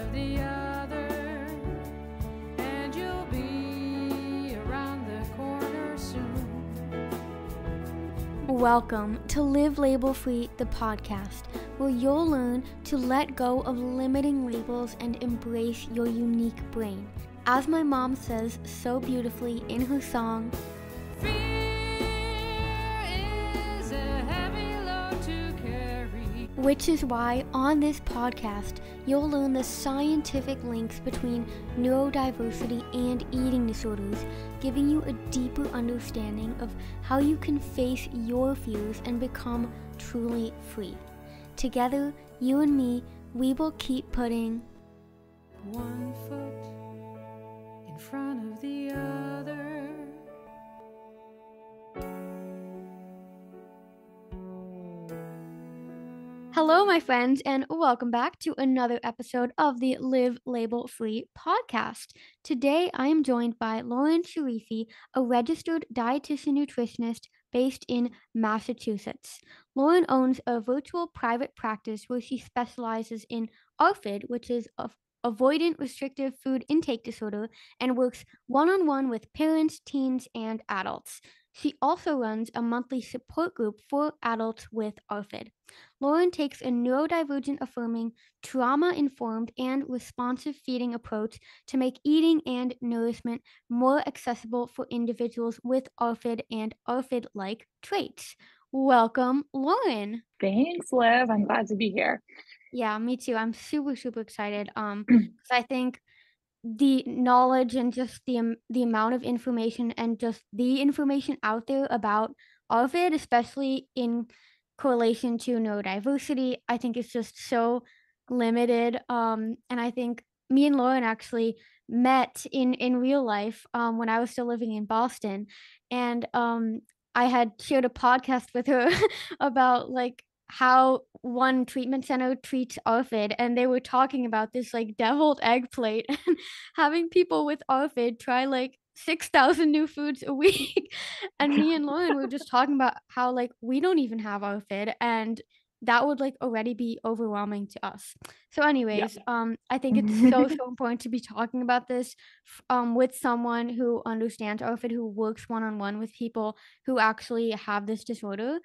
of the other, and you'll be around the corner soon. Welcome to Liv Label Free, the podcast, where you'll learn to let go of limiting labels and embrace your unique brain. As my mom says so beautifully in her song, Fear is a heavy load to carry. which is why on this podcast, you'll learn the scientific links between neurodiversity and eating disorders, giving you a deeper understanding of how you can face your fears and become truly free. Together, you and me, we will keep putting 1 foot in front of the other. Hello, my friends, and welcome back to another episode of the Liv Label Free Podcast. Today, I am joined by Lauren Sharifi, a registered dietitian-nutritionist based in Massachusetts. Lauren owns a virtual private practice where she specializes in ARFID, which is Avoidant Restrictive Food Intake Disorder, and works one-on-one with parents, teens, and adults. She also runs a monthly support group for adults with ARFID. Lauren takes a neurodivergent-affirming, trauma-informed, and responsive feeding approach to make eating and nourishment more accessible for individuals with ARFID and ARFID-like traits. Welcome, Lauren. Thanks, Liv. I'm glad to be here. Yeah, me too. I'm super excited. 'Cause I think the knowledge and just the amount of information and just the information out there about ARFID, especially in correlation to neurodiversity, I think it's just so limited. And I think me and Lauren actually met in real life when I was still living in Boston, and I had shared a podcast with her about like how one treatment center treats ARFID, and they were talking about this like deviled egg plate and having people with ARFID try like 6,000 new foods a week. And me and Lauren were just talking about how like we don't even have ARFID, and that would like already be overwhelming to us. So anyways, I think it's so important to be talking about this with someone who understands ARFID, who works one-on-one with people who actually have this disorder.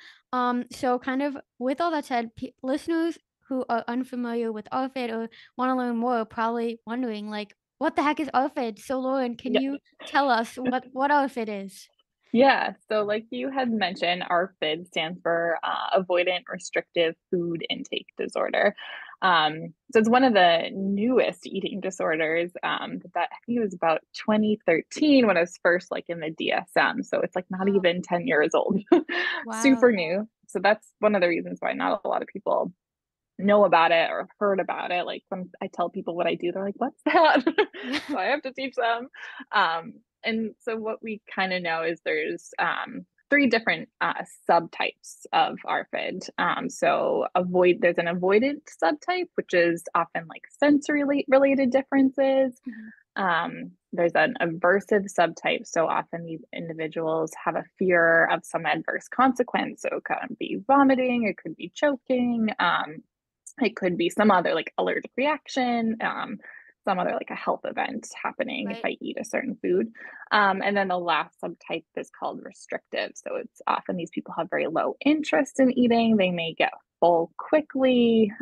So kind of with all that said, listeners who are unfamiliar with ARFID or want to learn more are probably wondering like, what the heck is ARFID? So Lauren, can you tell us what ARFID is? Yeah, so like you had mentioned, ARFID stands for Avoidant Restrictive Food Intake Disorder. So it's one of the newest eating disorders that I think it was about 2013 when it was first like in the DSM. So it's like not even 10 years old, super new. So that's one of the reasons why not a lot of people know about it or have heard about it. Like when I tell people what I do, they're like, what's that? So I have to teach them. And so what we kind of know is there's 3 different subtypes of ARFID. So there's an avoidant subtype, which is often like sensory related differences. There's an aversive subtype. So often these individuals have a fear of some adverse consequence. So it could be vomiting, it could be choking, it could be some other like allergic reaction, some other like a health event happening if I eat a certain food. And then the last subtype is called restrictive. So it's often these people have very low interest in eating. They may get full quickly,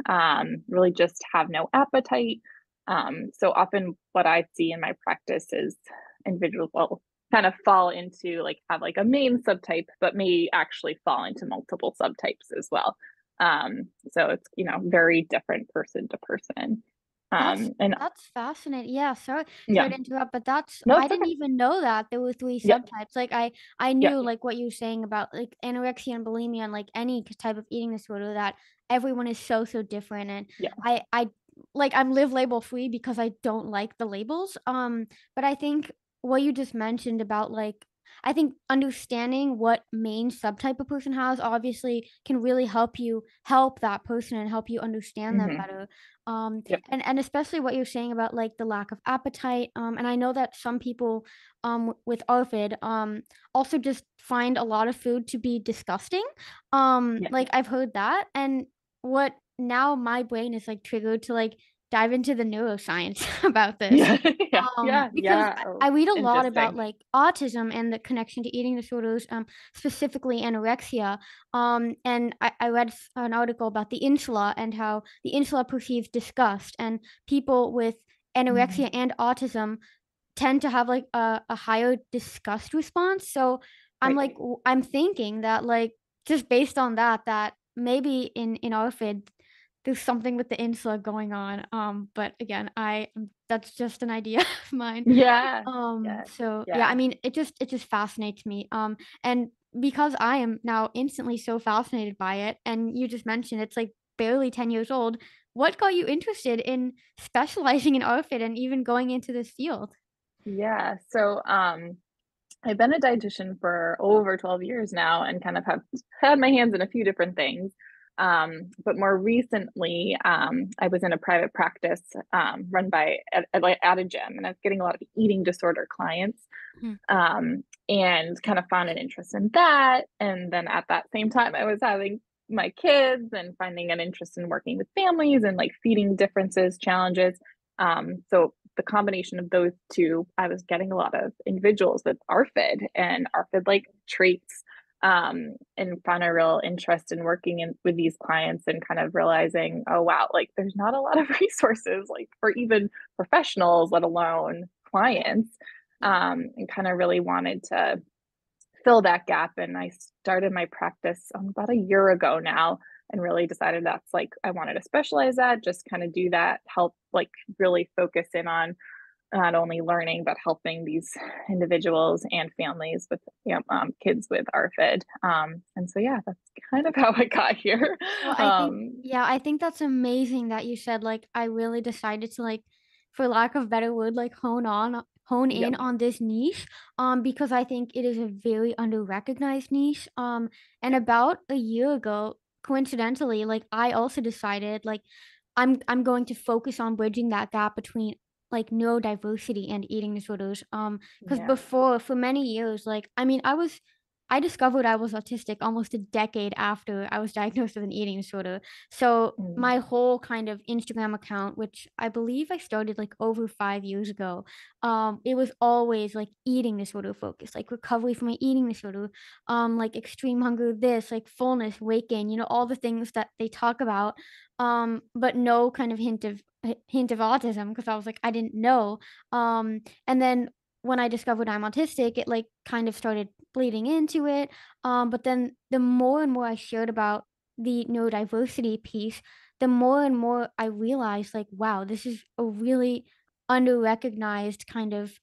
really just have no appetite. So often what I see in my practice is individuals will kind of fall into like have like a main subtype, but may actually fall into multiple subtypes as well. So it's, very different person to person. That's fascinating. Yeah, sorry to interrupt, but I didn't even know that there were 3 subtypes. Like I knew like what you were saying about like anorexia and bulimia and like any type of eating disorder, that everyone is so different. And I like I'm Liv Label Free because I don't like the labels. But I think what you just mentioned about like, I think understanding what main subtype a person has obviously can really help that person and help you understand them better. And especially what you're saying about like the lack of appetite. And I know that some people with ARFID also just find a lot of food to be disgusting. Like I've heard that, and what now my brain is like triggered to like dive into the neuroscience about this. Because I read a lot about like autism and the connection to eating disorders, specifically anorexia. And I read an article about the insula and how the insula perceives disgust, and people with anorexia and autism tend to have like a higher disgust response. So I'm like, I'm thinking that like just based on that, that maybe in ARFID there's something with the insula going on. But again, that's just an idea of mine. So yeah, I mean, it just fascinates me. And because I am now instantly so fascinated by it, and you just mentioned it's like barely 10 years old, what got you interested in specializing in ARFID and even going into this field? Yeah. So I've been a dietitian for over 12 years now and kind of have had my hands in a few different things. But more recently, I was in a private practice run by at a gym, and I was getting a lot of eating disorder clients, and kind of found an interest in that. And then at that same time, I was having my kids and finding an interest in working with families and like feeding differences, challenges. So the combination of those two, I was getting a lot of individuals with ARFID and ARFID-like traits, and found a real interest in working with these clients and kind of realizing, oh wow, like there's not a lot of resources like for even professionals, let alone clients, and kind of really wanted to fill that gap. And I started my practice about a year ago now and really decided that's like I wanted to specialize that, just kind of do that, help like really focus in on not only learning but helping these individuals and families with kids with ARFID. And so yeah, that's kind of how I got here. Well, I think that's amazing that you said like I really decided to like, for lack of a better word, like hone in on this niche, because I think it is a very under-recognized niche. And about a year ago, coincidentally, like I also decided like I'm going to focus on bridging that gap between like neurodiversity and eating disorders. Because before, for many years, like I mean, I discovered I was autistic almost a decade after I was diagnosed with an eating disorder. So my whole kind of Instagram account, which I believe I started like over 5 years ago, it was always like eating disorder focused, like recovery from an eating disorder, like extreme hunger, this, like fullness, weight gain, all the things that they talk about, but no kind of hint of autism, because I was like, I didn't know. And then when I discovered I'm autistic, it like kind of started bleeding into it. But then the more and more I shared about the neurodiversity piece, the more and more I realized like, wow, this is a really under-recognized kind of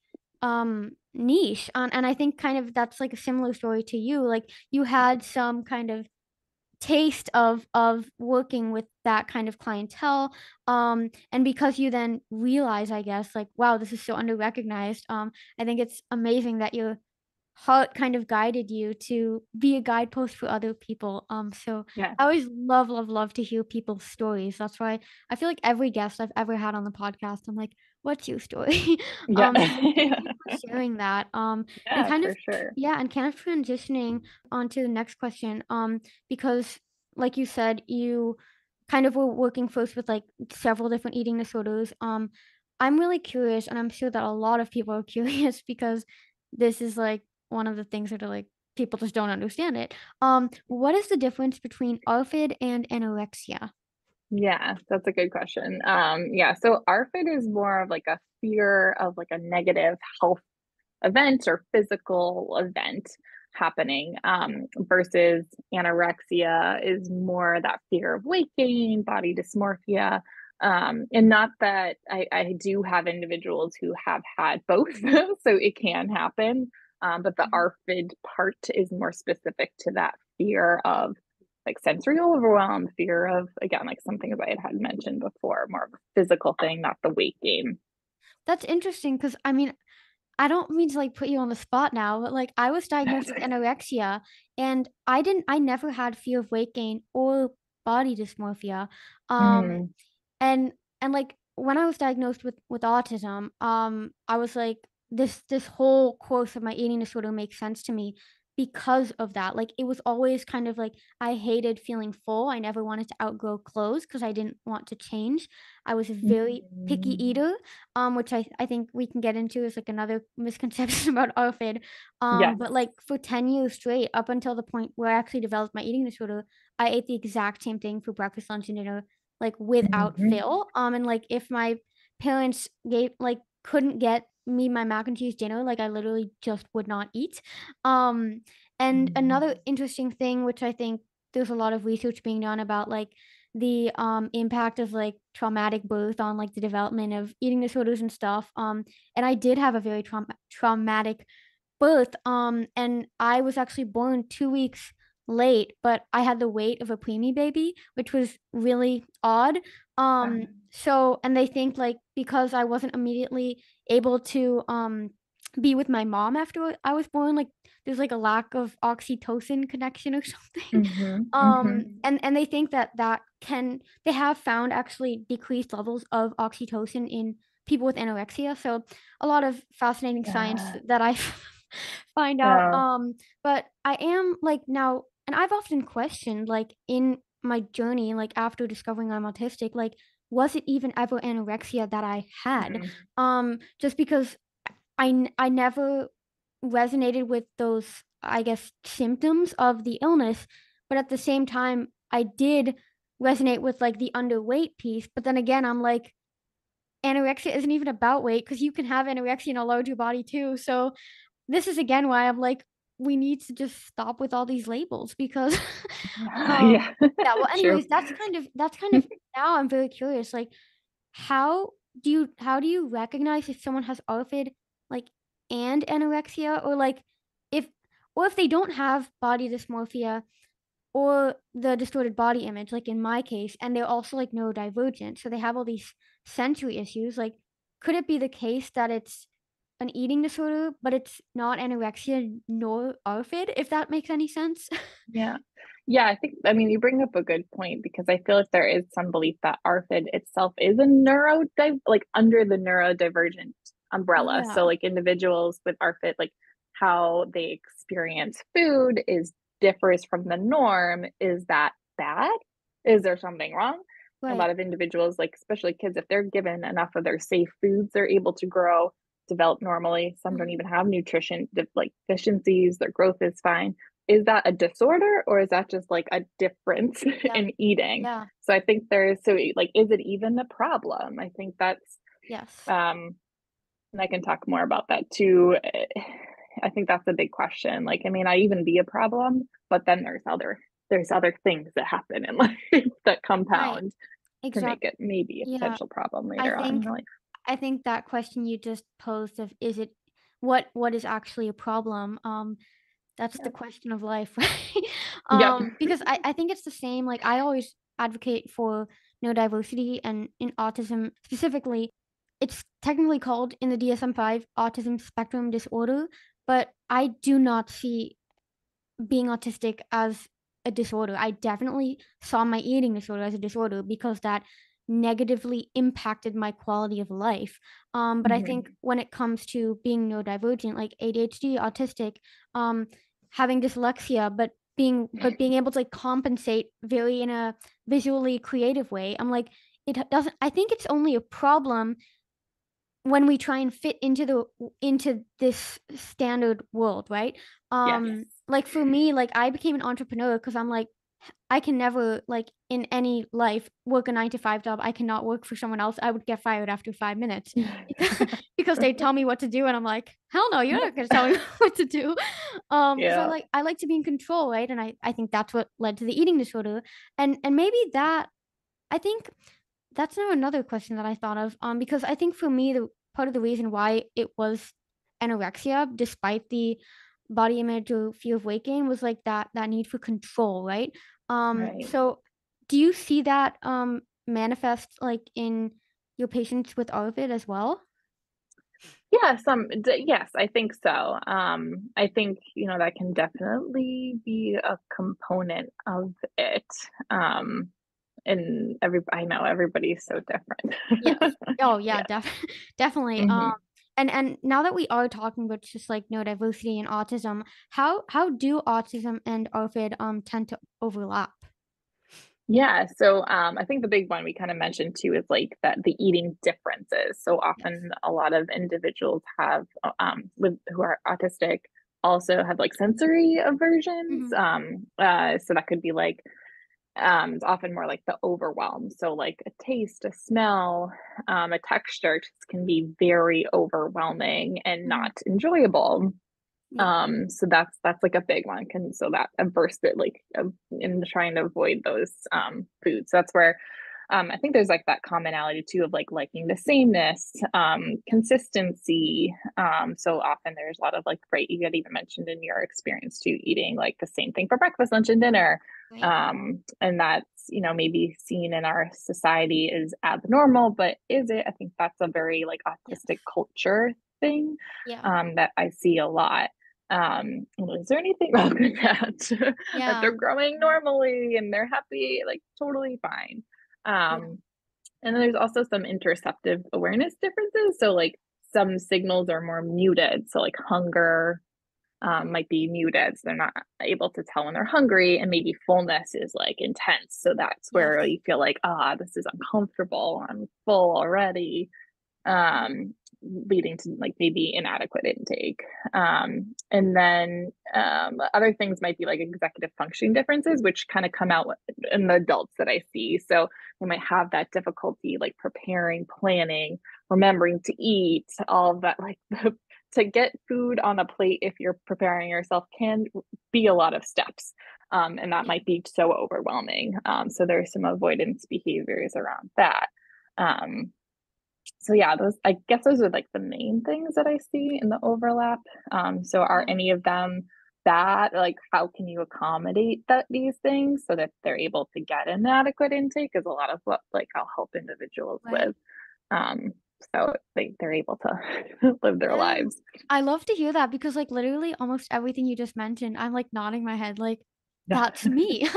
niche. And I think kind of that's like a similar story to you. Like you had some kind of taste of working with that kind of clientele, and because you then realize, I guess, like, wow, this is so under recognized, I think it's amazing that your heart kind of guided you to be a guidepost for other people. So I always love to hear people's stories. That's why I feel like every guest I've ever had on the podcast, I'm like, what's your story? So thank you for sharing that. And kind of, and kind of transitioning on to the next question, because like you said, you kind of were working first with like several different eating disorders. I'm really curious, and I'm sure that a lot of people are curious because this is like one of the things that are like people just don't understand it. What is the difference between ARFID and anorexia? Yeah, that's a good question. So ARFID is more of like a fear of like a negative health event or physical event happening, versus anorexia is more that fear of weight gain, body dysmorphia. And not that I do have individuals who have had both, so it can happen. But the ARFID part is more specific to that fear of like sensory overwhelm, fear of, again, like something that I had mentioned before, more of a physical thing, not the weight gain. That's interesting because I mean, I don't mean to like put you on the spot now, but like I was diagnosed with anorexia, and I never had fear of weight gain or body dysmorphia. Um and like when I was diagnosed with autism, I was like, this whole course of my eating disorder makes sense to me. because of that. Like, it was always kind of like I hated feeling full. I never wanted to outgrow clothes because I didn't want to change. I was a very picky Mm. eater, which I think we can get into is like another misconception about ARFID. Yes. But like for 10 years straight, up until the point where I actually developed my eating disorder, I ate the exact same thing for breakfast, lunch, and dinner, like without Mhm. fail. And like if my parents couldn't get me my mac and cheese dinner, like I literally just would not eat. And another interesting thing, which I think there's a lot of research being done about, like the impact of like traumatic birth on like the development of eating disorders and stuff. And I did have a very traumatic birth. And I was actually born 2 weeks late, but I had the weight of a preemie baby, which was really odd. So, and they think like because I wasn't immediately able to be with my mom after I was born, like there's like a lack of oxytocin connection or something. And they think that they have found actually decreased levels of oxytocin in people with anorexia. So a lot of fascinating science Yeah. that I find out. But I am like now, and I've often questioned like in my journey, like after discovering I'm autistic, like was it even ever anorexia that I had? Just because I never resonated with those, I guess, symptoms of the illness, but at the same time, I did resonate with like the underweight piece. But then again, I'm like, anorexia isn't even about weight because you can have anorexia in a larger body too. So this is again why I'm like, we need to just stop with all these labels because Yeah. yeah, well True. anyways, that's kind of now I'm very curious, like how how do you recognize if someone has ARFID like and anorexia, or like if if they don't have body dysmorphia or the distorted body image, like in my case, and they're also like neurodivergent, so they have all these sensory issues, like could it be the case that it's an eating disorder, but it's not anorexia nor ARFID, if that makes any sense? Yeah. Yeah, I mean, you bring up a good point because I feel like there is some belief that ARFID itself is a like under the neurodivergent umbrella. So Yeah, like individuals with ARFID, like how they experience food differs from the norm. Is that bad? Is there something wrong? A right. lot of individuals, like especially kids, if they're given enough of their safe foods, they're able to grow, develop normally. Some don't Mhm. even have nutrition like deficiencies, their growth is fine. Is that a disorder or is that just like a difference Yeah, in eating? yeah, So I think like, is it even a problem? I think that's, yes. and I can talk more about that too. I think that's a big question. Like, I mean, I even be a problem, but then there's other things that happen in life that Right, compound to make exactly. it maybe a Yeah, potential problem I later on in think life. I think that question you just posed of is it what is actually a problem? That's the Yeah. question of life, right? Yep. Because I think it's the same. Like I always advocate for neurodiversity, and in autism specifically, it's technically called in the DSM-5 autism spectrum disorder, but I do not see being autistic as a disorder. I definitely saw my eating disorder as a disorder because that negatively impacted my quality of life. But I think Mhm. when it comes to being neurodivergent, like ADHD, autistic, um, having dyslexia, but being able to like compensate very in a visually creative way, I'm like, it doesn't. I think it's only a problem when we try and fit into this standard world, right? Yes. Like for me, like I became an entrepreneur because I'm like, I can never like in any life work a 9 to 5 job. I cannot work for someone else. I would get fired after 5 minutes because they tell me what to do, and I'm like, hell no, you're not gonna tell me what to do. Because Yeah. I like to be in control, right? And I think that's what led to the eating disorder, and maybe that I think that's now another question that I thought of, because I think for me, the part of the reason why it was anorexia, despite the body image or fear of weight gain, was like that need for control, right? Right. So do you see that manifest like in your patients with ARFID as well? Yeah, yes, I think so. I think, that can definitely be a component of it. I know everybody's so different. Yes. Oh yeah, definitely. Mhm. and now that we are talking about just like neurodiversity and autism, how do autism and ARFID tend to overlap? Yeah, so I think the big one we kind of mentioned too is like that the eating differences. So often a lot of individuals have who are autistic also have like sensory aversions. So that could be like it's often more like the overwhelm. So like a taste, a smell, a texture just can be very overwhelming and not enjoyable. Yeah. So that's like a big one. So that averse bit like in trying to avoid those foods. That's where I think there's like that commonality too of like liking the sameness, consistency. So often there's a lot of like, right, you had even mentioned in your experience too, eating like the same thing for breakfast, lunch, and dinner. Right. And that's, maybe seen in our society as abnormal, but is it? I think that's a very like autistic culture thing Yeah. that I see a lot. Is there anything wrong with that? That Yeah. they're growing normally and they're happy, like totally fine. And then there's also some interoceptive awareness differences. So like some signals are more muted. So like hunger might be muted. So they're not able to tell when they're hungry, and maybe fullness is like intense. So that's Yes. where you feel like, this is uncomfortable. I'm full already. Leading to like maybe inadequate intake. And then other things might be like executive functioning differences, which kind of come out in the adults that I see. So they might have that difficulty like preparing, planning, remembering to eat, all of that, like to get food on a plate if you're preparing yourself can be a lot of steps. And that might be so overwhelming. So there's some avoidance behaviors around that. So yeah, I guess those are like the main things that I see in the overlap. So are any of them that, like, how can you accommodate these things so that they're able to get an adequate intake is a lot of what like I'll help individuals with. So they're able to live their lives. I love to hear that because like literally almost everything you just mentioned, I'm like nodding my head like that's me.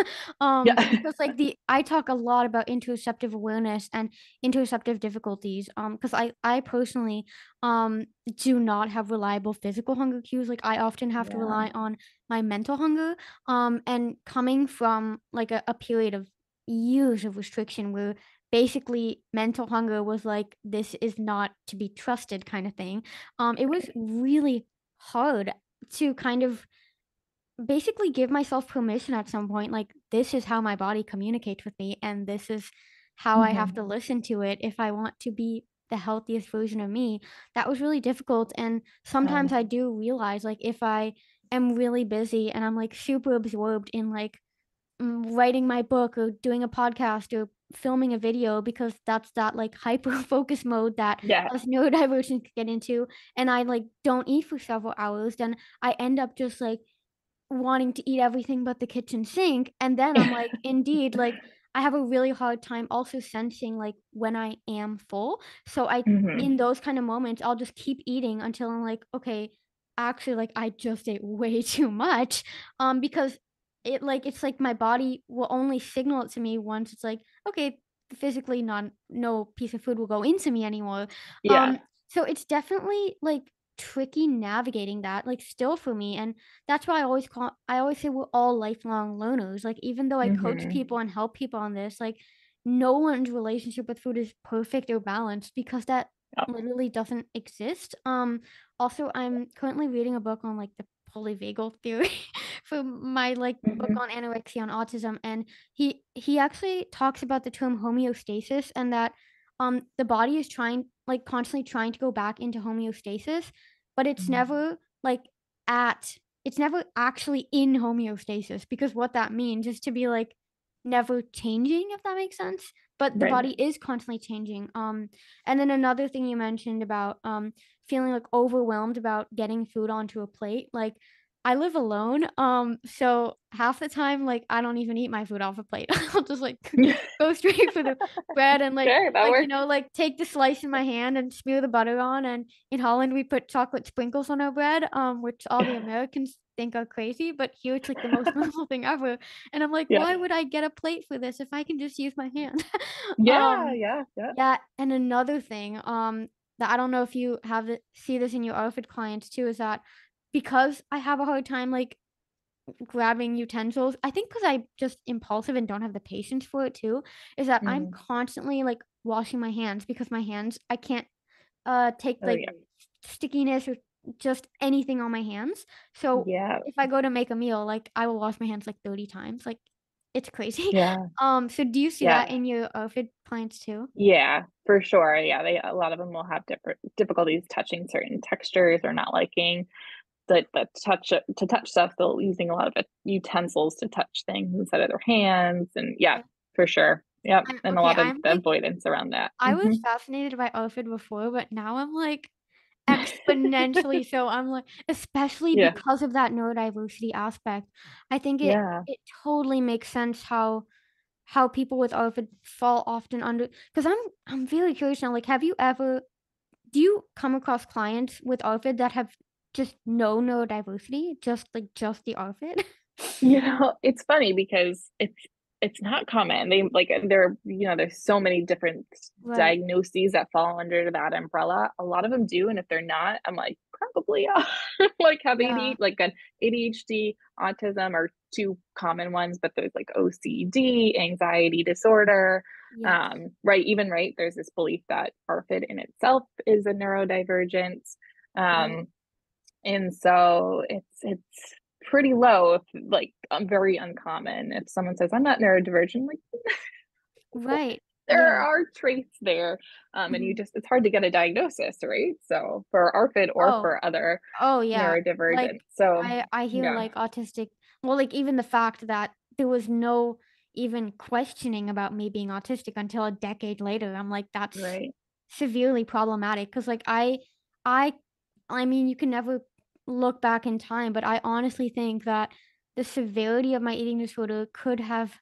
Yeah. Because like I talk a lot about interoceptive awareness and interoceptive difficulties. Because I personally do not have reliable physical hunger cues. Like I often have to rely on my mental hunger. And coming from like a period of years of restriction where basically mental hunger was like this is not to be trusted kind of thing. It was really hard to kind of basically give myself permission at some point, like, this is how my body communicates with me, and this is how I have to listen to it if I want to be the healthiest version of me. That was really difficult, and sometimes I do realize, like, if I am really busy and I'm, like, super absorbed in, like, writing my book or doing a podcast or filming a video because that's that like hyper focus mode that Yeah. us neurodivergent could get into, and I like don't eat for several hours, then I end up just like wanting to eat everything but the kitchen sink, and then I'm like, indeed, like, I have a really hard time also sensing, like, when I am full, so in those kind of moments, I'll just keep eating until I'm like, "Okay, actually, like, I just ate way too much," because it's like my body will only signal it to me once it's like, "Okay, physically no piece of food will go into me anymore." Yeah. So it's definitely, like, tricky navigating that, like, still for me, and that's why I always say we're all lifelong learners, like, even though I coach people and help people on this, like, no one's relationship with food is perfect or balanced because that literally doesn't exist. Also, I'm currently reading a book on, like, the polyvagal theory for my, like, book on anorexia and autism, and he actually talks about the term homeostasis and that, the body is constantly trying to go back into homeostasis, but it's never, like, it's never actually in homeostasis because what that means is to be, like, never changing, if that makes sense, but the Right. body is constantly changing, and then another thing you mentioned about, feeling, like, overwhelmed about getting food onto a plate, like, I live alone, so half the time, like, I don't even eat my food off a plate. I'll just, like, go straight for the bread and, Sure, that works. like, take the slice in my hand and smear the butter on, and in Holland, we put chocolate sprinkles on our bread, which all the Americans think are crazy, but here it's, like, the most normal thing ever, and I'm like, Yeah. "Why would I get a plate for this if I can just use my hand?" Yeah. Yeah, and another thing, that I don't know if you see this in your ARFID clients too, is that because I have a hard time like grabbing utensils, I think because I'm just impulsive and don't have the patience for it too, is that I'm Mhm. constantly like washing my hands because my hands, I can't take Oh like yeah. stickiness or just anything on my hands. So Yeah. if I go to make a meal, like I will wash my hands like 30 times. Like it's crazy. Yeah. So do you see Yeah. that in your ARFID clients too? Yeah, for sure. Yeah, a lot of them will have different difficulties touching certain textures or not liking the touch to touch stuff. They'll using a lot of utensils to touch things instead of their hands, and yeah, Okay. for sure. Yep, and a Okay, lot of I'm the like avoidance around that. I was fascinated by ARFID before, but now I'm like exponentially so. I'm like, especially Yeah, because of that neurodiversity aspect. I think it yeah. it totally makes sense how people with ARFID fall often under. Because I'm really curious now. Like, do you come across clients with ARFID that have just no neurodiversity, just the ARFID? It's funny because it's not common. They like there, there's so many different Right. diagnoses that fall under that umbrella. A lot of them do, and if they're not, I'm like, probably like have Yeah. AD, like an ADHD, autism are two common ones, but there's like OCD, anxiety disorder. Yes. Right, even right, there's this belief that ARFID in itself is a neurodivergence. Right. Um, and so it's pretty low, if like very uncommon. If someone says I'm not neurodivergent, like Right. there Yeah. are traits there. And Mhm. it's hard to get a diagnosis, right? So for ARFID or Oh. for other Oh, yeah. Like, neurodivergent. So I hear, yeah, like, autistic well, like, even the fact that there was no even questioning about me being autistic until a decade later, I'm like, that's right. severely problematic. Because like, I I mean, you can never look back in time, but I honestly think that the severity of my eating disorder could have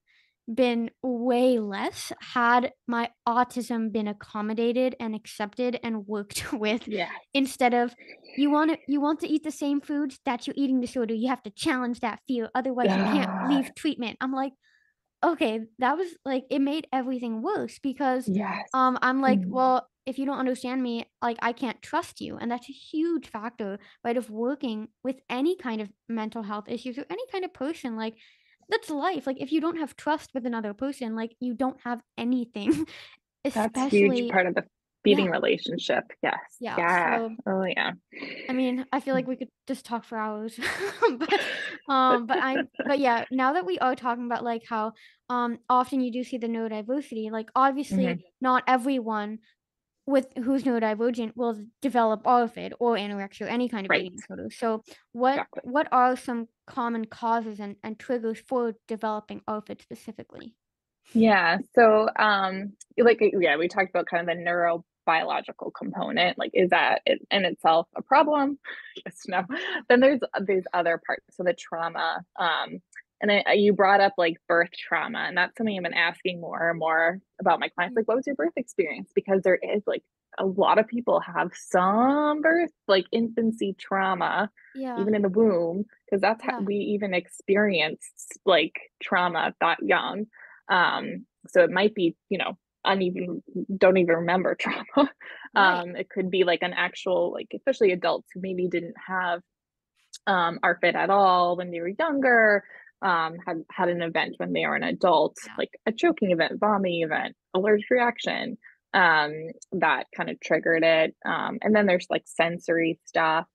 been way less had my autism been accommodated and accepted and worked with Yes. instead of you want to eat the same foods, that's your eating disorder, you have to challenge that fear, otherwise you can't Ah, leave treatment. I'm like, okay, that was like it made everything worse because yes. I'm like, Mm, well, if you don't understand me, like I can't trust you. And that's a huge factor, right, of working with any kind of mental health issues or any kind of person. Like that's life. Like if you don't have trust with another person, like you don't have anything. that's huge Especially part of the yeah, feeding relationship. Yes. yeah. Yeah. So Oh yeah. I mean, I feel like we could just talk for hours. But, but yeah, now that we are talking about, like, how, often you do see the neurodiversity, like, obviously, Mhm. not everyone with who's neurodivergent will develop ARFID or anorexia or any kind of Right. eating disorder. So what Exactly. what are some common causes and triggers for developing ARFID specifically? Yeah. So, yeah, we talked about kind of the neurobiological component. Like, is that in itself a problem? Yes, no. Then there's other parts. So the trauma. And you brought up like birth trauma, and that's something I've been asking more and more about my clients. Mm, Like, what was your birth experience? Because there is like a lot of people have some birth, like infancy trauma, yeah, even in the womb, because that's how yeah, we even experienced like trauma that young. So it might be, uneven, don't even remember trauma. right, It could be like an actual, like, especially adults who maybe didn't have ARFID at all when they were younger, had an event when they were an adult, yeah, like a choking event, vomiting event, allergic reaction, that kind of triggered it. And then there's like sensory stuff.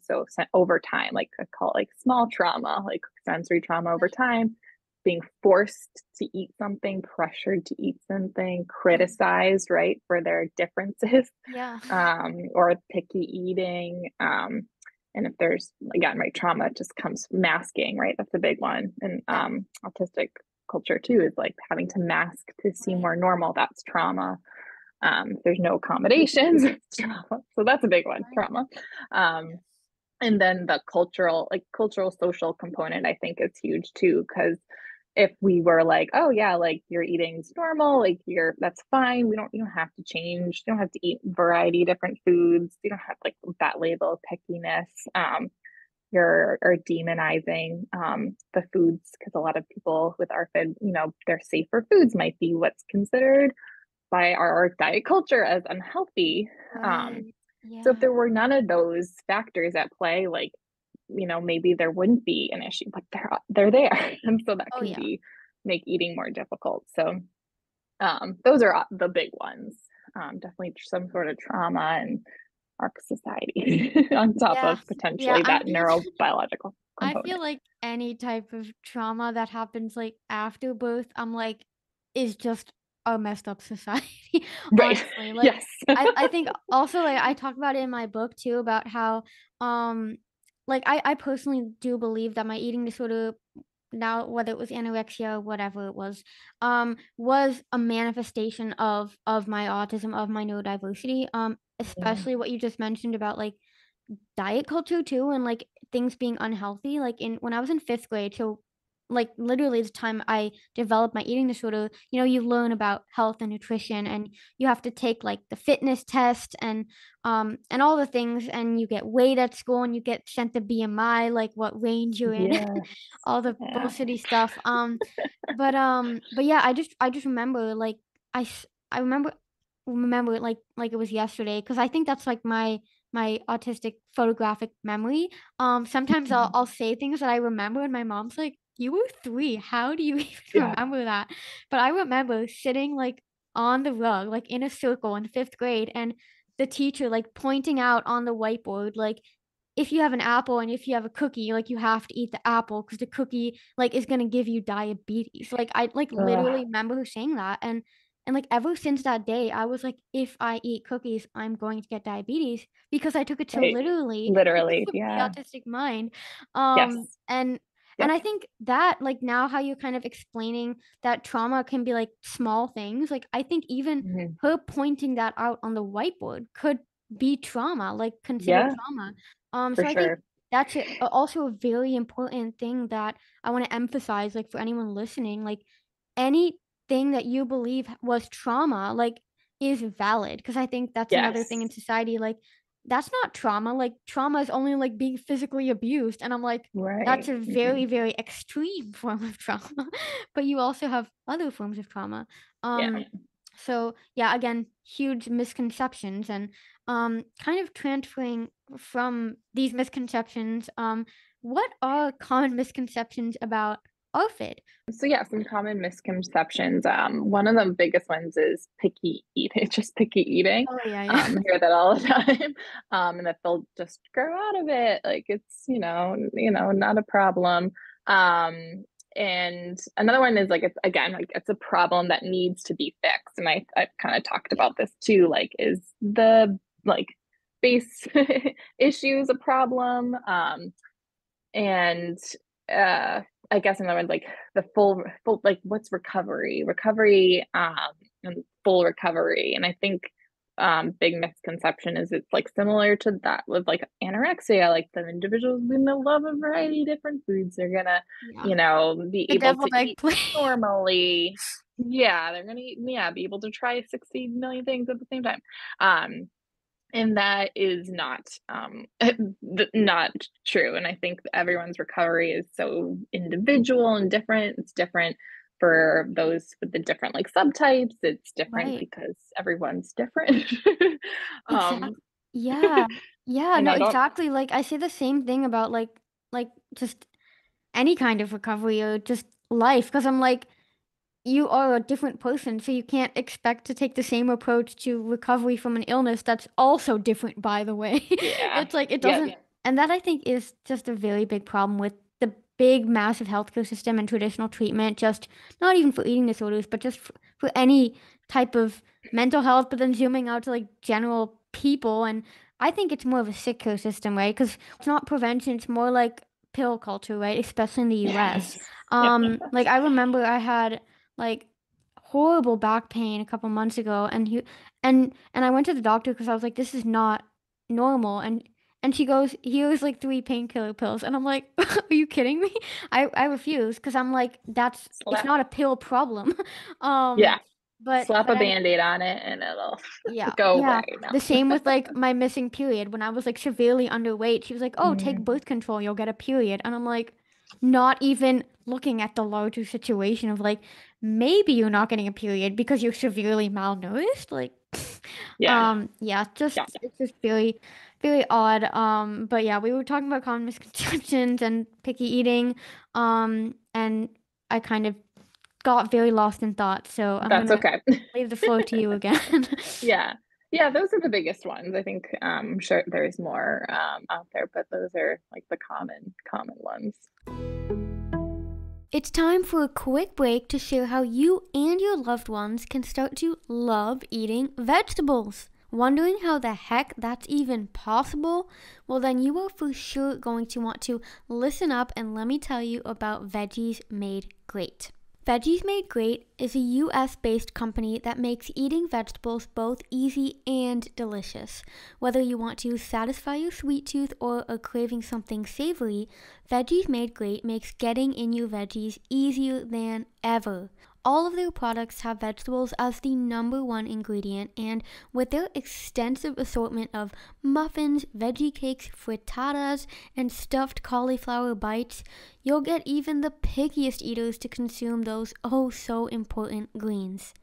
So over time, like I call it like small trauma, like sensory trauma over right, time, being forced to eat something, pressured to eat something, right, criticized, right, for their differences, yeah, or picky eating. And if there's, again, right, trauma just comes masking, right? That's a big one. And yeah, autistic culture too is like having to mask to seem right, more normal. That's trauma. If there's no accommodations, it's trauma. So that's a big one, right, trauma. yes, Um, and then the cultural social component, I think, is huge too, because if we were like, oh yeah, like your eating's normal, like that's fine, you don't have to change, you don't have to eat a variety of different foods, you don't have like that label of pickiness. You're or demonizing the foods, because a lot of people with ARFID, their safer foods might be what's considered by our diet culture as unhealthy. Right. So if Yeah. there were none of those factors at play, like, maybe there wouldn't be an issue, but they're there. And so that Oh can yeah. make eating more difficult. So those are the big ones. Definitely some sort of trauma in our society on top Yeah. of Yeah. potentially I that feel neurobiological I feel component. like any type of trauma that happens like after birth, I'm like, is just a messed up society. Right. Honestly. Like Yes. I think also like I talk about it in my book too about how like I personally do believe that my eating disorder, now whether it was anorexia or whatever it was a manifestation of my autism, of my neurodiversity, Yeah. especially what you just mentioned about like diet culture too, and like things being unhealthy. Like in when I was in 5th grade, so like literally the time I developed my eating disorder, you learn about health and nutrition, and you have to take like the fitness test and all the things, and you get weighed at school, and you get sent the BMI, like what range you're in, Yes. all the Yeah. bullshitty stuff. But yeah, I just remember like I remember it like it was yesterday, because I think that's like my autistic photographic memory. Sometimes I'll say things that I remember, and my mom's like, "You were 3. How do you even Yeah. remember that?" But I remember sitting like on the rug, like in a circle in 5th grade, and the teacher like pointing out on the whiteboard, like, if you have an apple and if you have a cookie, like you have to eat the apple because the cookie like is gonna give you diabetes. Like I like literally Ugh. remember her saying that, and like ever since that day, I was like, if I eat cookies, I'm going to get diabetes, because I took it so Right. literally because Literally. of the Yeah. autistic mind. Yes. And Yep. I think that like now how you're kind of explaining that trauma can be like small things. Like I think even Mhm. her pointing that out on the whiteboard could be trauma, like considered Yeah, trauma. for So I think sure. that's also a very important thing that I want to emphasize, like for anyone listening, like anything that you believe was trauma, like is valid. Because I think that's another thing in Yes. society, like that's not trauma. Like trauma is only like being physically abused, and I'm like, that's Right. a very very extreme form of trauma. But you also have other forms of trauma. Yeah. So yeah, again, huge misconceptions, and kind of transferring from these misconceptions, what are common misconceptions about ARFID? So yeah, some common misconceptions. One of the biggest ones is picky eating, just picky eating. Oh yeah, yeah. I hear that all the time. And that they'll just grow out of it. Like it's, not a problem. Um, and another one is like, it's again, like it's a problem that needs to be fixed. And I've kind of talked Yeah. about this too, like is the like base issues a problem? And uh I guess another one, like the full like what's recovery and full recovery. And I think big misconception is it's like similar to that with like anorexia, like the individuals gonna love a variety of different foods, they're gonna Yeah. be The able to deviled egg eat plate. normally. Yeah, they're gonna be able to try 60 million things at the same time. And that is not not true. And I think everyone's recovery is so individual and different. It's different for those with the different like subtypes. It's different Right. because everyone's different. Exactly. um Yeah. Yeah, and no, I don't. exactly. Like I say the same thing about like just any kind of recovery or just life, because I'm like, you are a different person, so you can't expect to take the same approach to recovery from an illness that's also different, by the way. Yeah. It's like it Yep. doesn't, and that I think is just a very big problem with the big, massive healthcare system and traditional treatment, just not even for eating disorders, but just for any type of mental health, but then zooming out to like general people. And I think it's more of a sick care system, right? Because it's not prevention, it's more like pill culture, right? Especially in the US. Yes. Yep. Like I remember I had like horrible back pain a couple months ago, and I went to the doctor because I was like, this is not normal, and she goes, here's like 3 painkiller pills, and I'm like, are you kidding me? I refuse, because I'm like, it's Slap. not a pill problem. um Yeah. Slap but a any band-aid on it and it'll Yeah, go yeah. away now. The same with like my missing period when I was like severely underweight. She was like, "Oh, take Mm, birth control, you'll get a period." And I'm like, not even looking at the larger situation of like maybe you're not getting a period because you're severely malnourished. Like, Yeah. yeah, Yeah. it's just very, very odd. But yeah, we were talking about common misconceptions and picky eating. And I kind of got very lost in thought. So I'm That's gonna okay. leave the floor to you again. Yeah. Yeah, those are the biggest ones. I think I'm sure there's more out there, but those are like the common ones. It's time for a quick break to share how you and your loved ones can start to love eating vegetables. Wondering how the heck that's even possible? Well, then you are for sure going to want to listen up and let me tell you about Veggies Made Great. Veggies Made Great is a US-based company that makes eating vegetables both easy and delicious. Whether you want to satisfy your sweet tooth or are craving something savory, Veggies Made Great makes getting in your veggies easier than ever. All of their products have vegetables as the #1 ingredient, and with their extensive assortment of muffins, veggie cakes, frittatas, and stuffed cauliflower bites, you'll get even the pickiest eaters to consume those oh so important greens.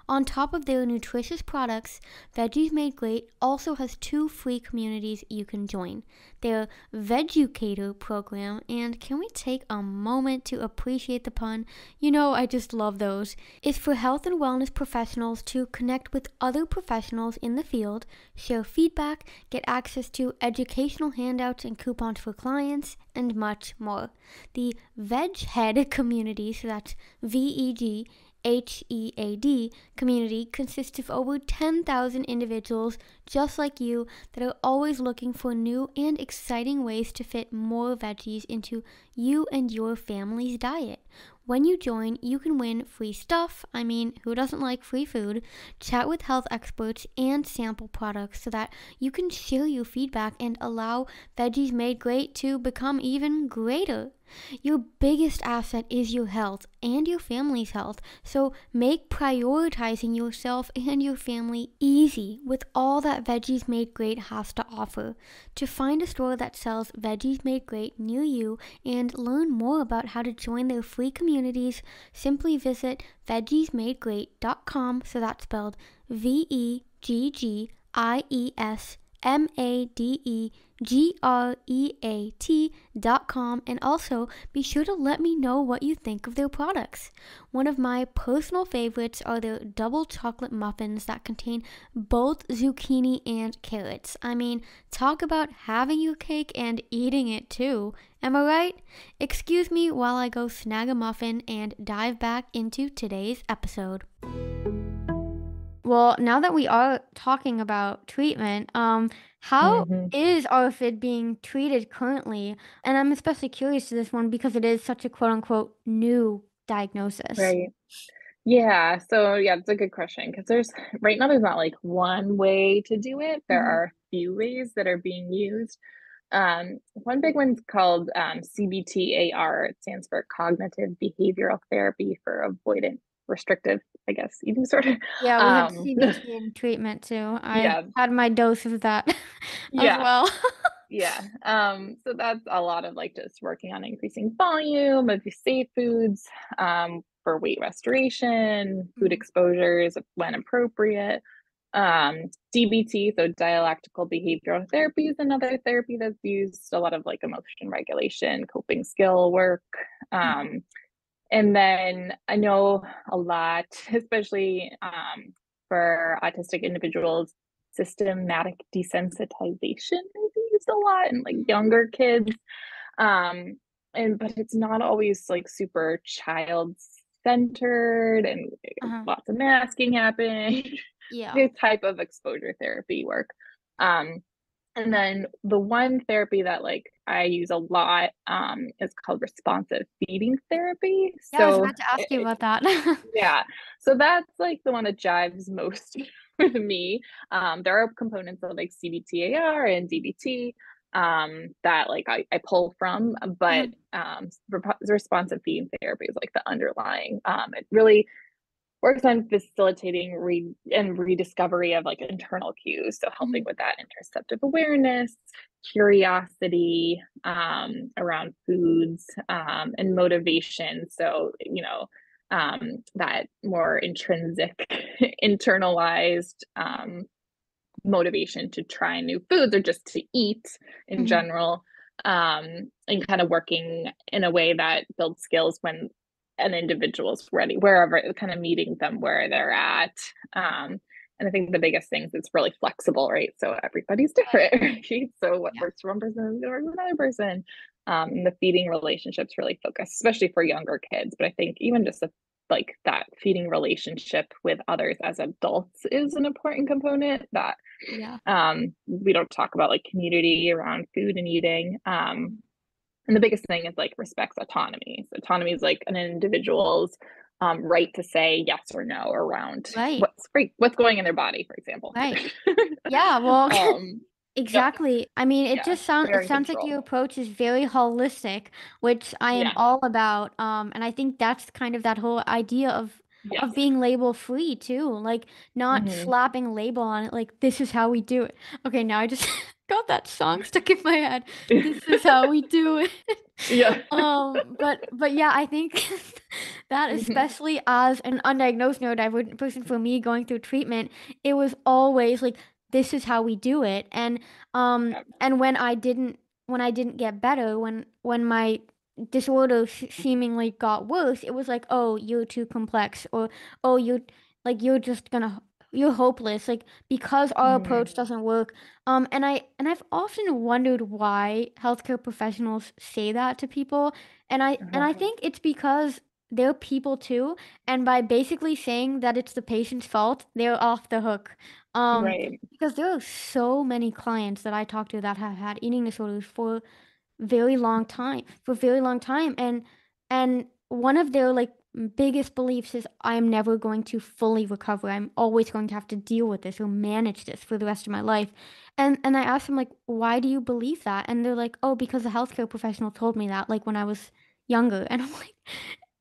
On top of their nutritious products, Veggies Made Great also has 2 free communities you can join. Their Vegucator program, and can we take a moment to appreciate the pun? You know, I just love those. Is for health and wellness professionals to connect with other professionals in the field, share feedback, get access to educational handouts and coupons for clients, and much more. The Veghead community, so that's VEG HEAD community, consists of over 10,000 individuals just like you that are always looking for new and exciting ways to fit more veggies into you and your family's diet. When you join, you can win free stuff. I mean, who doesn't like free food? Chat with health experts and sample products so that you can share your feedback and allow Veggies Made Great to become even greater. Your biggest asset is your health and your family's health, so make prioritizing yourself and your family easy with all that Veggies Made Great has to offer. To find a store that sells Veggies Made Great near you and learn more about how to join their free communities, simply visit veggiesmadegreat.com, so that's spelled VEGGIESMADEGREAT.com, and also be sure to let me know what you think of their products. One of my personal favorites are their double chocolate muffins that contain both zucchini and carrots. I mean, talk about having your cake and eating it too. Am I right? Excuse me while I go snag a muffin and dive back into today's episode. Well, now that we are talking about treatment, how is ARFID being treated currently? And I'm especially curious to this one because it is such a quote unquote new diagnosis. Right. Yeah. So yeah, it's a good question because there's right now there's not like one way to do it. There are a few ways that are being used. One big one's called CBT-AR. It stands for Cognitive Behavioral Therapy for Avoidant Restrictive, I guess, eating disorder. Yeah, we have CBT in treatment too. Yeah. I had my dose of that as Yeah. well. Yeah. So that's a lot of like just working on increasing volume of safe foods, for weight restoration, food exposures when appropriate. DBT, so dialectical behavioral therapy, is another therapy that's used a lot of like emotion regulation, coping skill work. And then I know a lot, especially for autistic individuals, systematic desensitization is used a lot in like younger kids. But it's not always like super child centered and lots of masking happening. Yeah. This type of exposure therapy work. And then the one therapy that like I use a lot is called responsive feeding therapy. Yeah, I was So about to ask you about that. yeah, so that's like the one that jives most with me. There are components of like CBT-AR and DBT that like I pull from, but responsive feeding therapy is like the underlying. It really works on facilitating rediscovery of like internal cues, so helping with that interoceptive awareness, curiosity around foods, and motivation. So that more intrinsic, internalized motivation to try new foods or just to eat in general, and kind of working in a way that builds skills when an individual's ready, wherever, kind of meeting them where they're at. And I think the biggest thing is it's really flexible, right? So everybody's different, right? So what works for one person doesn't work for another person. And the feeding relationships really focus, especially for younger kids. But I think even just like that feeding relationship with others as adults is an important component that we don't talk about, like community around food and eating. And the biggest thing is like respects autonomy. So autonomy is like an individual's right to say yes or no around what's going in their body, for example. Right. Yeah. Well, exactly. Yep. I mean, it just sounds like your approach is very holistic, which I am all about. And I think that's kind of that whole idea of being label free too, like not slapping a label on it, like this is how we do it. Okay, now I just got that song stuck in my head. This is how we do it. But yeah, I think that especially as an undiagnosed neurodivergent person, for me going through treatment, it was always like this is how we do it. And when I didn't get better, when my disorder seemingly got worse, it was like, oh, you're too complex, or oh, you're hopeless, like because our approach doesn't work. And I've often wondered why healthcare professionals say that to people, and I think it's because they're people too, and by basically saying that it's the patient's fault, they're off the hook. Because there are so many clients that I talk to that have had eating disorders for very long time, and one of their like biggest beliefs is I'm never going to fully recover. I'm always going to have to deal with this or manage this for the rest of my life. And I asked them, like, why do you believe that? And they're like, oh, because a healthcare professional told me that, like when I was younger. And I'm like,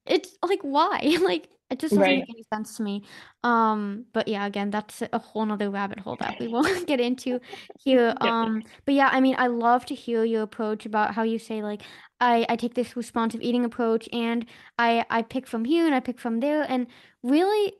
it's like, why? Like, it just doesn't make any sense to me. But yeah, again, that's a whole nother rabbit hole that we won't get into here. But yeah, I mean, I love to hear your approach about how you say, like, I take this responsive eating approach, and I pick from here and I pick from there, and really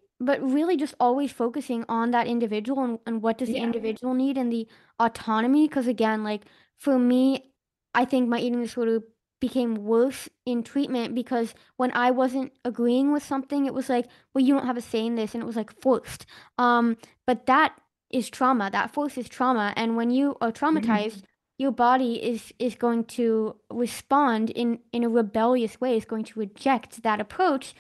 just always focusing on that individual, and what does the individual need, and the autonomy. Because again, like for me, I think my eating disorder became worse in treatment because when I wasn't agreeing with something, it was like, well, you don't have a say in this, and it was like forced. But that is trauma. That forces trauma, and when you are traumatized, your body is going to respond in a rebellious way. It's going to reject that approach,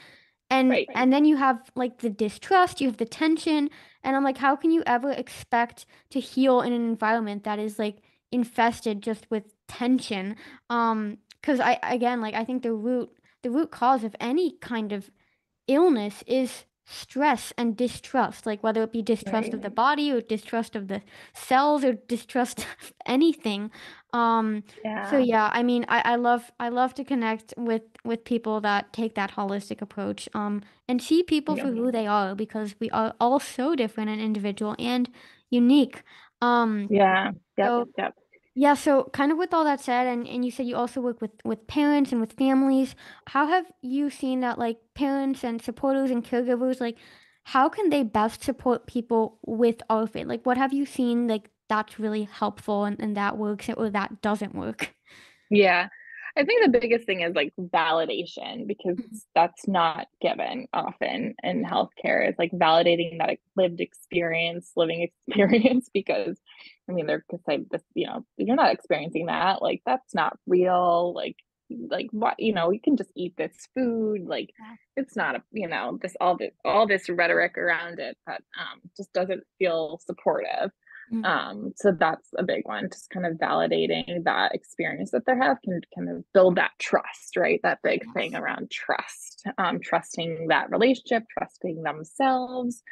and then you have like the distrust, you have the tension, and I'm like, how can you ever expect to heal in an environment that is like infested just with tension? Because I again, like I think the root cause of any kind of illness is stress and distrust, like whether it be distrust of the body or distrust of the cells or distrust of anything. So yeah, I mean, I love to connect with people that take that holistic approach, and see people for who they are, because we are all so different and individual and unique. So yeah, so kind of with all that said, and you said you also work with parents and with families, how have you seen that, like parents and supporters and caregivers, like how can they best support people with ARFID? Like what have you seen like that's really helpful, and that works, or that doesn't work? Yeah. I think the biggest thing is like validation, because that's not given often in healthcare. It's like validating that lived experience, living experience, because I mean, they're gonna say this, you're not experiencing that. Like, that's not real. Like what, you can just eat this food. Like, it's not all this rhetoric around it that just doesn't feel supportive. So that's a big one, just kind of validating that experience that they have can kind of build that trust, right? That big thing around trust, trusting that relationship, trusting themselves,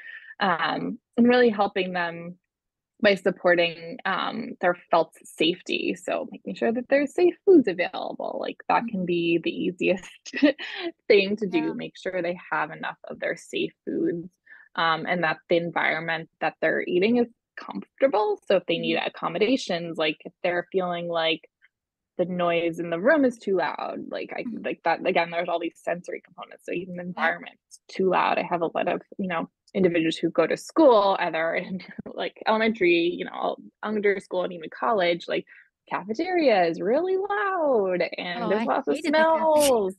and really helping them by supporting their felt safety. So making sure that there's safe foods available, like that can be the easiest thing to do. Make sure they have enough of their safe foods, and that the environment that they're eating is comfortable. So if they need accommodations, like if they're feeling like the noise in the room is too loud. Like I like that again, there's all these sensory components. So even the environment's too loud. I have a lot of, individuals who go to school, either in like elementary, under school and even college, like cafeteria is really loud and there's I lots of hated the cafeteria. smells.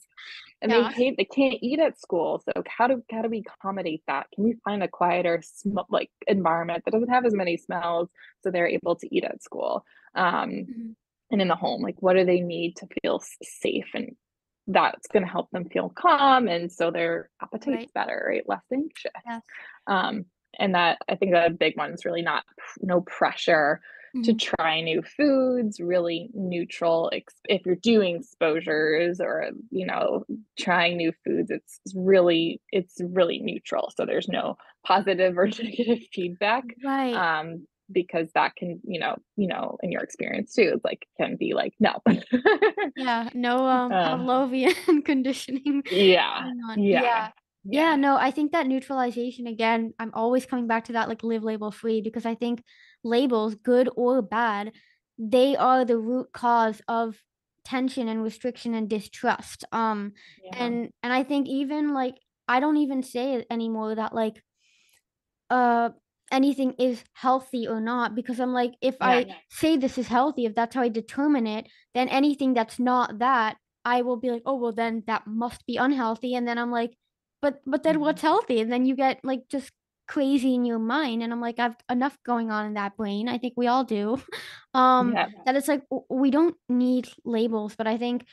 And Yeah. they can't eat at school. So how do we accommodate that? Can we find a quieter like environment that doesn't have as many smells so they're able to eat at school? And in the home, like what do they need to feel safe? And that's going to help them feel calm. And so their appetite's better, right? Less anxious. Yes. And that, I think that a big one is really no pressure to try new foods, really neutral. If you're doing exposures or, trying new foods, it's really neutral. So there's no positive or negative feedback. Right. Because that can, in your experience too, it's like, can be like, no. Yeah. No, Pavlovian conditioning. Yeah. Yeah, no, I think that neutralization, again, I'm always coming back to that, like Liv Label Free, because I think labels, good or bad, they are the root cause of tension and restriction and distrust. And I think even like I don't even say it anymore that like anything is healthy or not, because I'm like, if I say this is healthy, if that's how I determine it, then anything that's not that, I will be like, oh well, then that must be unhealthy. And then I'm like, but then what's healthy? And then you get like just crazy in your mind. And I'm like, I've enough going on in that brain. I think we all do. That it's like we don't need labels. But I think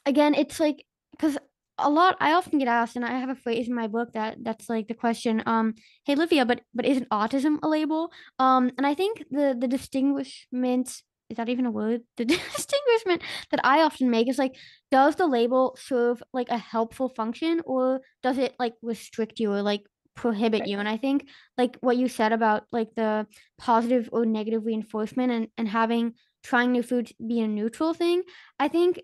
again, it's like, because I often get asked, and I have a phrase in my book that's like the question, hey Livia, but isn't autism a label? And I think the distinguishment, is that even a word? The distinguishment that I often make is like, does the label serve like a helpful function, or does it like restrict you or like prohibit you? And I think like what you said about like the positive or negative reinforcement and having trying new foods be a neutral thing. I think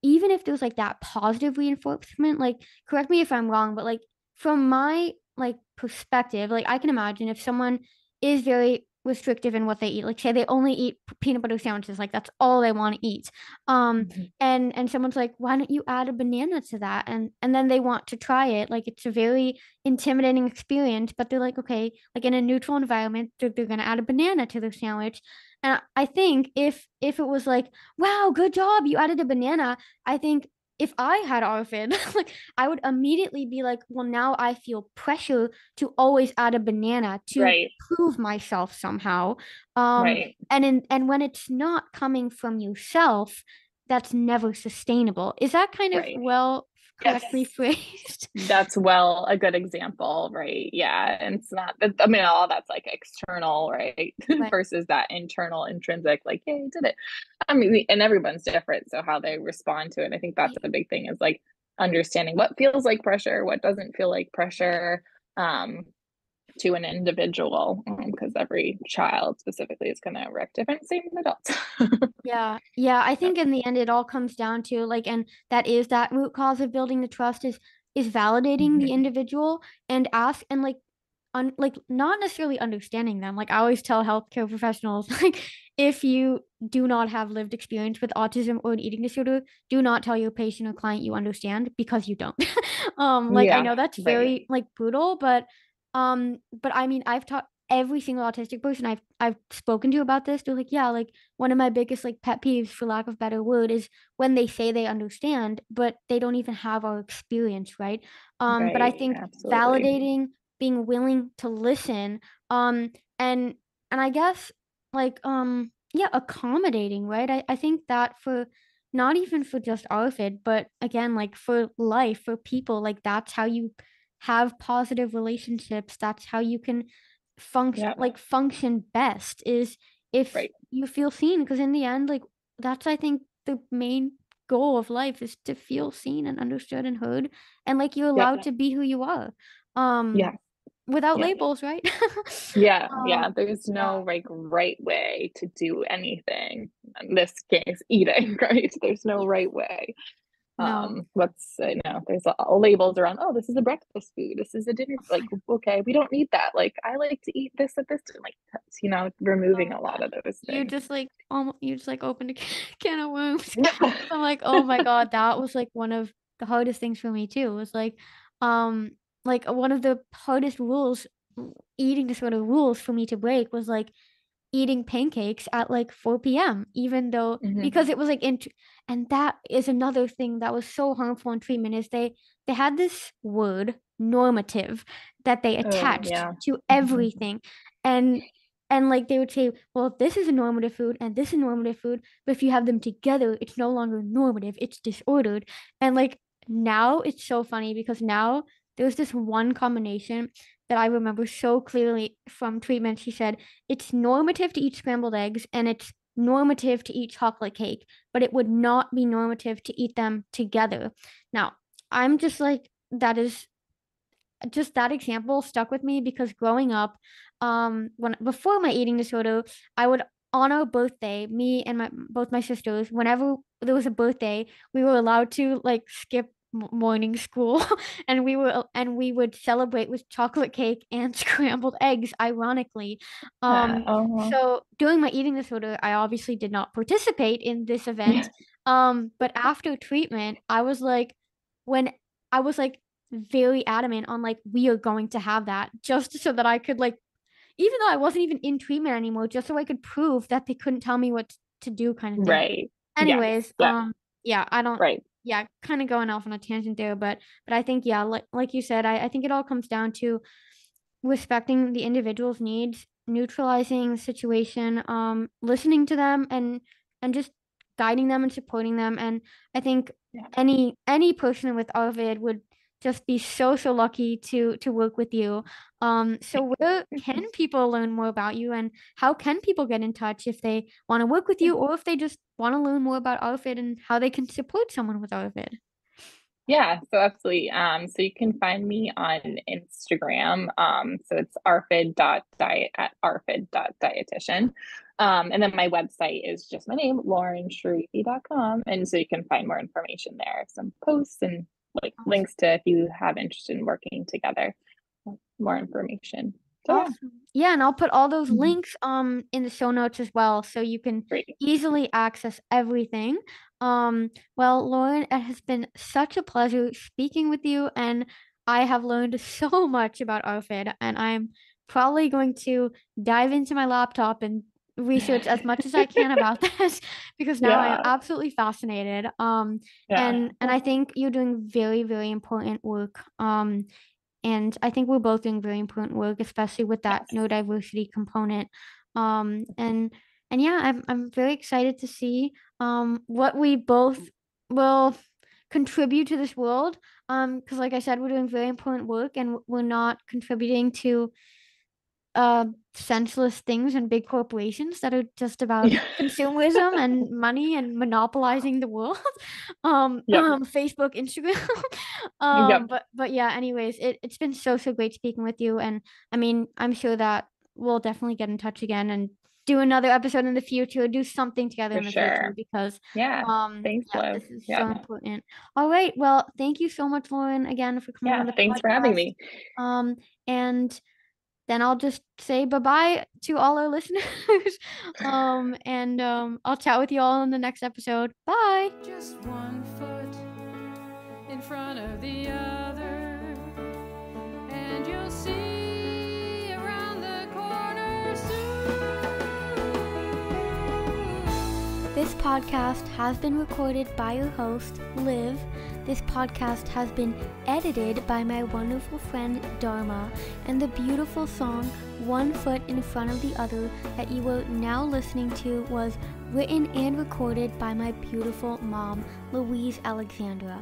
even if there's like that positive reinforcement, like correct me if I'm wrong, but like from my like perspective, like I can imagine if someone is very restrictive in what they eat, like say they only eat peanut butter sandwiches, like that's all they want to eat. And someone's like, why don't you add a banana to that? And then they want to try it. Like it's a very intimidating experience, but they're like, okay, like in a neutral environment, they're gonna add a banana to their sandwich. And I think if it was like, wow, good job, you added a banana, I think if I had ARFID, like I would immediately be like, well, now I feel pressure to always add a banana to prove myself somehow. And when it's not coming from yourself, that's never sustainable. Is that kind of correctly phrased? That's a good example, right? Yeah. And it's not, I mean, all that's like external, right? Versus that internal, intrinsic, like, hey, you did it. I mean, and everyone's different. So how they respond to it, I think that's the big thing, is like understanding what feels like pressure, what doesn't feel like pressure, to an individual, because every child specifically is going to react different, same with adults. Yeah, I think in the end it all comes down to like, and that is that root cause of building the trust is validating the individual and ask and like like not necessarily understanding them. Like I always tell healthcare professionals, like if you do not have lived experience with autism or an eating disorder, do not tell your patient or client you understand, because you don't. Like I know that's very like brutal, but I mean I've taught every single autistic person I've spoken to about this. They're like, yeah, like one of my biggest like pet peeves, for lack of a better word, is when they say they understand, but they don't even have our experience, right? But I think validating, being willing to listen, and I guess like accommodating, right? I think that for not even for just ARFID, but again, like for life, for people, like that's how you have positive relationships. That's how you can function best, is if you feel seen, because in the end, like that's I think the main goal of life, is to feel seen and understood and heard, and like you're allowed to be who you are, without labels, right? There's no like right way to do anything, in this case eating, right? There's no right way. No. There's labels around, oh, this is a breakfast food, this is a dinner, like, okay, we don't need that. Like, I like to eat this at this time, like, removing a lot of those You things. just like opened a can of worms. Yeah. I'm like, oh my God, that was like one of the hardest things for me too. It was like one of the hardest eating disorder rules for me to break was like eating pancakes at like 4 p.m. even though Mhm. because it was like and that is another thing that was so harmful in treatment is they had this word normative that they attached Yeah. to everything. and like they would say, well, this is a normative food and this is a normative food, but if you have them together it's no longer normative, it's disordered. And like now it's so funny because now there's this one combination that I remember so clearly from treatment. She said it's normative to eat scrambled eggs and it's normative to eat chocolate cake, but it would not be normative to eat them together. Now, I'm just like, that is just that example stuck with me because growing up, when before my eating disorder, I would on our birthday, me and both my sisters, whenever there was a birthday, we were allowed to like skip morning school and we would celebrate with chocolate cake and scrambled eggs, ironically. Yeah. So during my eating disorder I obviously did not participate in this event. But after treatment when I was like very adamant on like we are going to have that just so that I could like, even though I wasn't even in treatment anymore, just so I could prove that they couldn't tell me what to do, kind of thing. Right. Yes. Anyways, Yeah. yeah, I don't Right. yeah, kind of going off on a tangent there, but I think yeah, like you said, I think it all comes down to respecting the individual's needs, neutralizing the situation, listening to them and just guiding them and supporting them. And I think Yeah. any person with ARFID would just be so lucky to work with you. So where can people learn more about you and how can people get in touch if they want to work with you or if they just want to learn more about ARFID and how they can support someone with ARFID? Yeah, so absolutely. So you can find me on Instagram. So it's arfid.diet at arfid.dietitian. And then my website is just my name, laurensharifi.com. And so you can find more information there, some posts and like links to if you have interest in working together, more information. So yeah. Awesome. Yeah, and I'll put all those Mhm. links in the show notes as well, so you can Great. easily access everything. Well, Lauren, it has been such a pleasure speaking with you, and I have learned so much about ARFID, and I'm probably going to dive into my laptop and research as much as I can about this because now I am Yeah. absolutely fascinated. Yeah. And I think you're doing very, very important work. And I think we're both doing very important work, especially with that Yes. neurodiversity component. And yeah, I'm very excited to see what we both will contribute to this world. Because like I said, we're doing very important work, and we're not contributing to senseless things and big corporations that are just about Yeah. consumerism and money and monopolizing the world. Yep. Facebook, Instagram. Yep. But yeah, anyways, it's been so great speaking with you. And I mean, I'm sure that we'll definitely get in touch again and do another episode in the future, do something together For in the future sure. because Yeah. Thanks, yeah, Liv. this is Yeah. so important. All right. Well, thank you so much, Lauren, again for coming Yeah. on the Thanks for having podcast. me. And then I'll just say bye-bye to all our listeners. And I'll chat with you all in the next episode. Bye. Just one foot in front of the other, and you'll see around the corner soon. This podcast has been recorded by your host, Liv. This podcast has been edited by my wonderful friend Dharma, and the beautiful song One Foot in Front of the Other that you are now listening to was written and recorded by my beautiful mom, Louise Alexandra.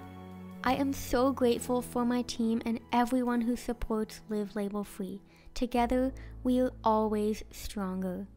I am so grateful for my team and everyone who supports Liv Label Free. Together, we are always stronger.